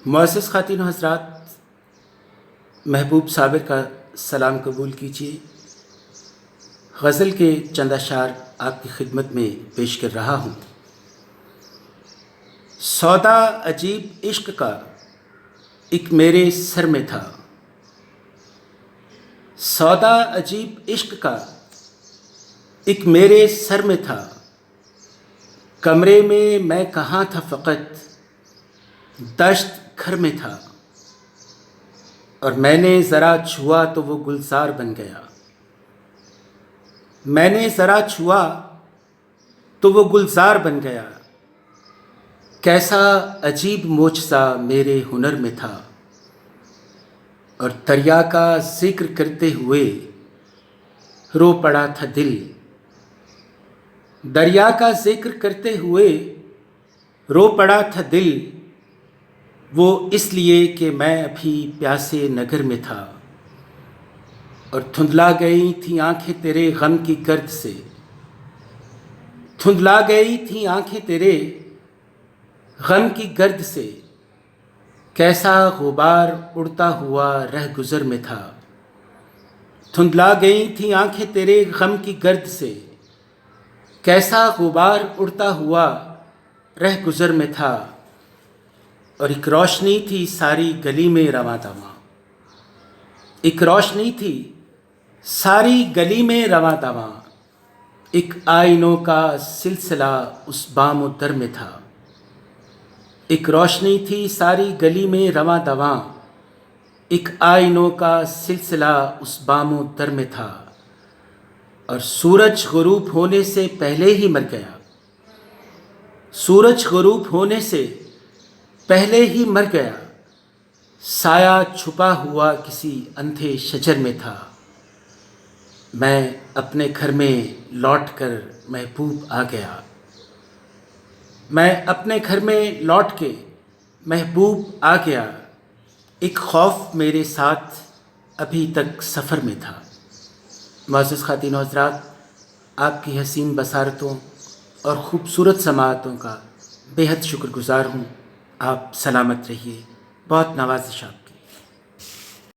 معزز خواتین و حضرات، محبوب صابر کا سلام قبول کیجیے۔ غزل کے چند اشعار آپ کی خدمت میں پیش کر رہا ہوں۔ سودا عجیب عشق کا ایک میرے سر میں تھا، سودا عجیب عشق کا ایک میرے سر میں تھا، کمرے میں کہاں تھا فقط دشت گھر میں تھا، اور میں نے ذرا چھوا تو وہ گلزار بن گیا، میں نے ذرا چھوا تو وہ گلزار بن گیا، کیسا عجیب معجزہ میرے ہنر میں تھا، اور دریا کا ذکر کرتے ہوئے رو پڑا تھا دل، دریا کا ذکر کرتے ہوئے رو پڑا تھا دل، وہ اس لیے کہ میں ابھی پیاسے نگر میں تھا، اور دھندلا گئی تھیں آنکھیں تیرے غم کی گرد سے، دھندلا گئی تھیں آنکھیں تیرے غم کی گرد سے، کیسا غبار اڑتا ہوا رہ گزر میں تھا، دھندلا گئی تھیں آنکھیں تیرے غم کی گرد سے، کیسا غبار اڑتا ہوا رہ گزر میں تھا، اور ایک روشنی تھی ساری گلی میں رواں دواں، ایک روشنی تھی ساری گلی میں رواں دواں، ایک آئینوں کا سلسلہ اس بام و در میں تھا، ایک روشنی تھی ساری گلی میں رواں دواں، ایک آئینوں کا سلسلہ اس بام و در میں تھا، اور سورج غروب ہونے سے پہلے ہی مر گیا، سورج غروب ہونے سے پہلے ہی مر گیا، سایہ چھپا ہوا کسی اندھے شجر میں تھا، میں اپنے گھر میں لوٹ کر محبوب آ گیا، میں اپنے گھر میں لوٹ کے محبوب آ گیا، ایک خوف میرے ساتھ ابھی تک سفر میں تھا۔ معزز خواتین و حضرات، آپ کی حسین بصارتوں اور خوبصورت سماعتوں کا بے حد شکر گزار ہوں۔ آپ سلامت رہیے، بہت نوازشات۔